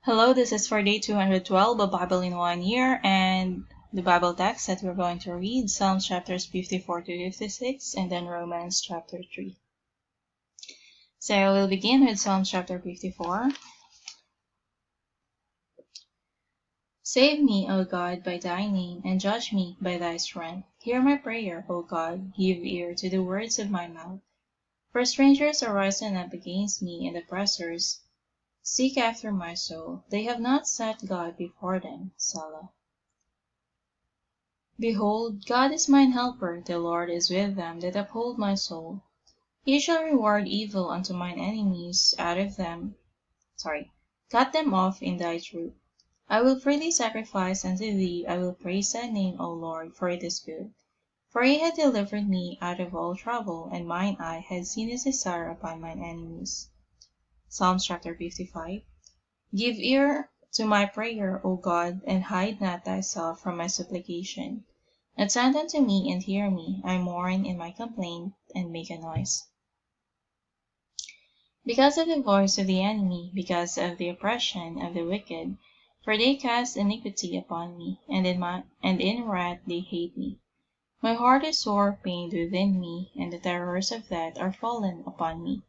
Hello, this is for day 212 of Bible in 1 year, and the Bible text that we're going to read, Psalms chapters 54 to 56, and then Romans chapter 3. So we'll begin with Psalms chapter 54. Save me, O God, by thy name, and judge me by thy strength. Hear my prayer, O God, give ear to the words of my mouth. For strangers are risen up against me, and oppressors seek after my soul. They have not set God before them. Selah. Behold, God is mine helper, the Lord is with them that uphold my soul. He shall reward evil unto mine enemies cut them off in thy truth. I will freely sacrifice unto thee, I will praise thy name, O Lord, for it is good. For he hath delivered me out of all trouble, and mine eye hath seen his desire upon mine enemies. Psalms chapter 55. Give ear to my prayer, O God, and hide not thyself from my supplication. Attend unto me and hear me. I mourn in my complaint, and make a noise. Because of the voice of the enemy, because of the oppression of the wicked, for they cast iniquity upon me, and in wrath they hate me. My heart is sore pained within me, and the terrors of death are fallen upon me.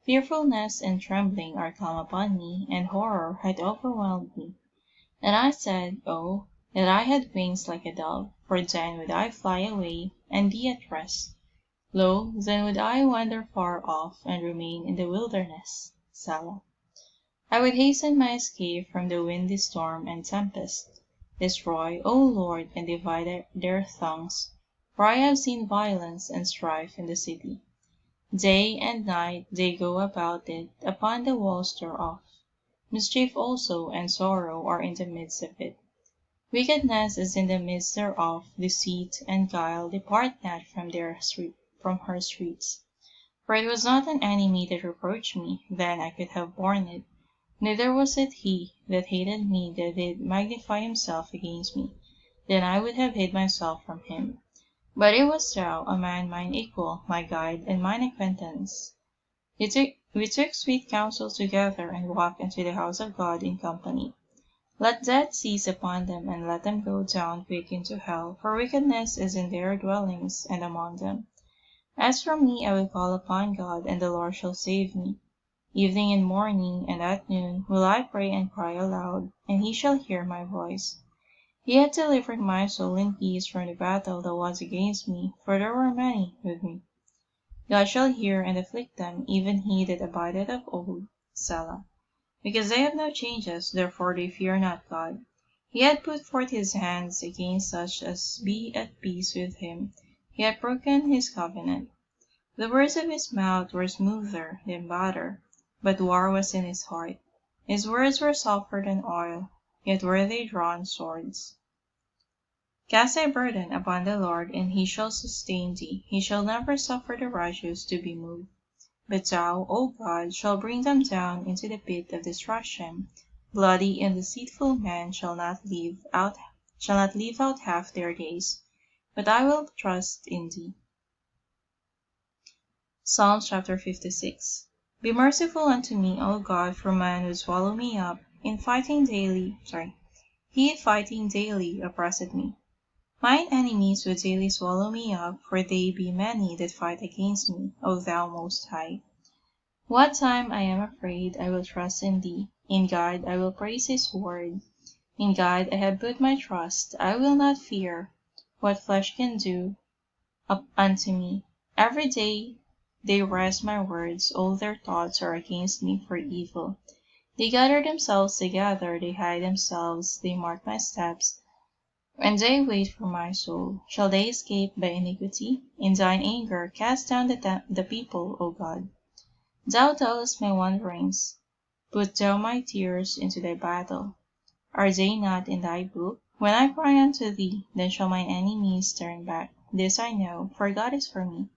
Fearfulness and trembling are come upon me, and horror hath overwhelmed me. And I said, Oh, that I had wings like a dove, for then would I fly away, and be at rest. Lo, then would I wander far off, and remain in the wilderness. Selah. I would hasten my escape from the windy storm and tempest. Destroy, O Lord, and divide their tongues, for I have seen violence and strife in the city. Day and night they go about it, upon the walls thereof. Mischief also and sorrow are in the midst of it. Wickedness is in the midst thereof, deceit and guile depart not from her streets. For it was not an enemy that reproached me, then I could have borne it. Neither was it he that hated me that did magnify himself against me, then I would have hid myself from him. But it was thou, a man mine equal, my guide, and mine acquaintance. We took sweet counsel together, and walked into the house of God in company. Let death seize upon them, and let them go down quick into hell, for wickedness is in their dwellings, and among them. As for me, I will call upon God, and the Lord shall save me. Evening and morning, and at noon, will I pray and cry aloud, and he shall hear my voice. He hath delivered my soul in peace from the battle that was against me, for there were many with me. God shall hear and afflict them, even he that abideth of old. Selah. Because they have no changes, therefore they fear not God. He hath put forth his hands against such as be at peace with him. He hath broken his covenant. The words of his mouth were smoother than butter, but war was in his heart. His words were softer than oil, yet were they drawn swords. Cast thy burden upon the Lord, and he shall sustain thee. He shall never suffer the righteous to be moved. But thou, O God, shalt bring them down into the pit of destruction. Bloody and deceitful men shall not leave out half their days. But I will trust in thee. Psalms chapter 56. Be merciful unto me, O God, for man would swallow me up. He fighting daily oppresseth me. Mine enemies would daily swallow me up, for they be many that fight against me, O thou most high. What time I am afraid, I will trust in thee. In God I will praise his word. In God I have put my trust. I will not fear what flesh can do up unto me. Every day they wrest my words, all their thoughts are against me for evil. They gather themselves together, they hide themselves, they mark my steps, and they wait for my soul. Shall they escape by iniquity? In thine anger cast down the people, O God. Thou tellest my wanderings. Put thou my tears into thy battle. Are they not in thy book? When I cry unto thee, then shall mine enemies turn back. This I know, for God is for me.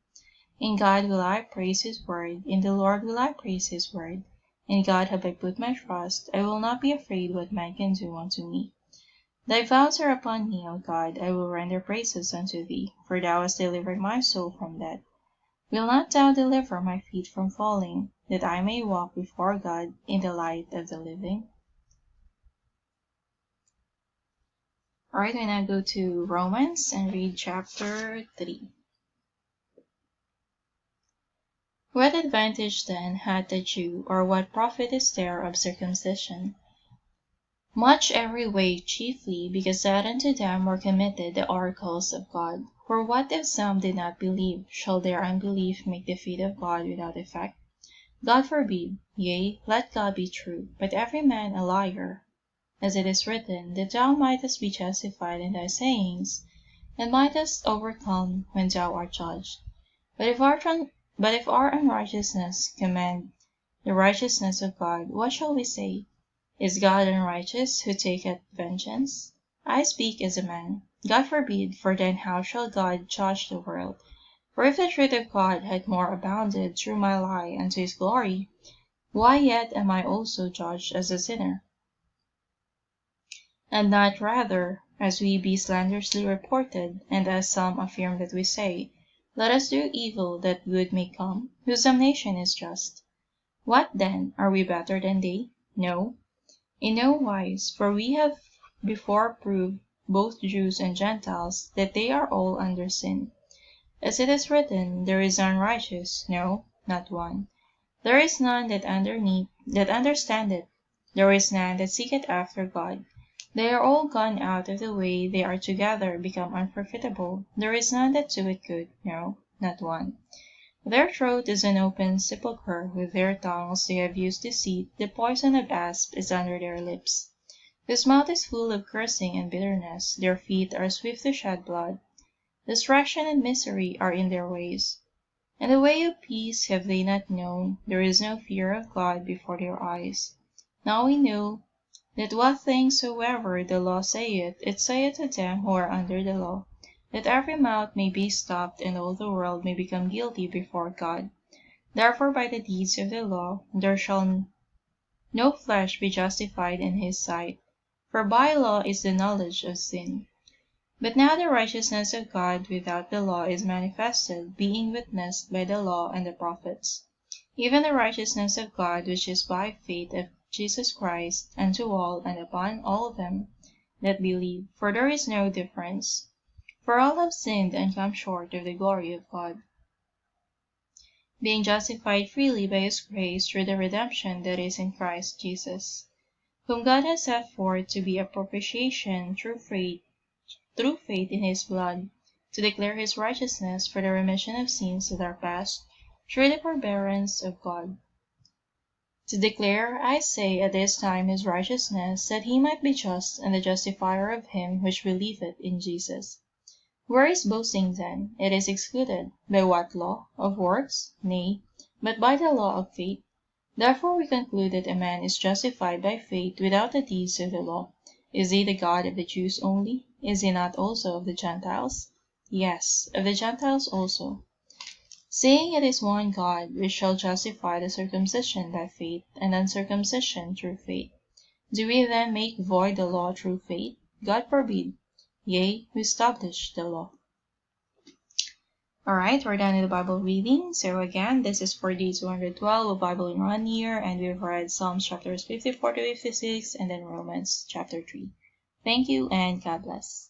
In God will I praise his word. In the Lord will I praise his word. In God have I put my trust. I will not be afraid what man can do unto me. Thy vows are upon me, O God. I will render praises unto thee, for thou hast delivered my soul from death. Will not thou deliver my feet from falling, that I may walk before God in the light of the living? Alright, we now go to Romans and read chapter 3. What advantage then hath the Jew, or what profit is there of circumcision? Much every way, chiefly because that unto them were committed the oracles of God. For what if some did not believe? Shall their unbelief make the faith of God without effect? God forbid. Yea, let God be true, but every man a liar. As it is written, that thou mightest be justified in thy sayings, and mightest overcome when thou art judged. But if our unrighteousness commend the righteousness of God, what shall we say? Is God unrighteous, who taketh vengeance? I speak as a man. God forbid, for then how shall God judge the world? For if the truth of God had more abounded through my lie unto his glory, why yet am I also judged as a sinner? And not rather, as we be slanderously reported, and as some affirm that we say, let us do evil that good may come, whose damnation is just. What then? Are we better than they? No, in no wise, for we have before proved, both Jews and Gentiles, that they are all under sin. As it is written, there is none righteous, no, not one. There is none that understandeth. There is none that seeketh after God. They are all gone out of the way, they are together become unprofitable. There is none that doeth good, no, not one. Their throat is an open sepulchre, with their tongues they have used deceit, the poison of asp is under their lips. Whose mouth is full of cursing and bitterness, their feet are swift to shed blood. Destruction and misery are in their ways. And the way of peace have they not known, there is no fear of God before their eyes. Now we know that what things soever the law saith, it saith to them who are under the law, that every mouth may be stopped, and all the world may become guilty before God. Therefore by the deeds of the law there shall no flesh be justified in his sight, for by law is the knowledge of sin. But now the righteousness of God without the law is manifested, being witnessed by the law and the prophets, even the righteousness of God which is by faith of Jesus Christ unto all and upon all them that believe, for there is no difference. For all have sinned and come short of the glory of God, being justified freely by his grace through the redemption that is in Christ Jesus, whom God has set forth to be a propitiation through faith in his blood, to declare his righteousness for the remission of sins that are past through the forbearance of God. To declare, I say, at this time his righteousness, that he might be just and the justifier of him which believeth in Jesus. Where is boasting then? It is excluded. By what law? Of works? Nay, but by the law of faith. Therefore we conclude that a man is justified by faith without the deeds of the law. Is he the God of the Jews only? Is he not also of the Gentiles? Yes, of the Gentiles also. Saying it is one God, which shall justify the circumcision by faith, and uncircumcision through faith. Do we then make void the law through faith? God forbid. Yea, we establish the law. Alright, we're done with the Bible reading. So again, this is for day 212 of Bible in 1 year, and we've read Psalms chapters 54 to 56, and then Romans chapter 3. Thank you, and God bless.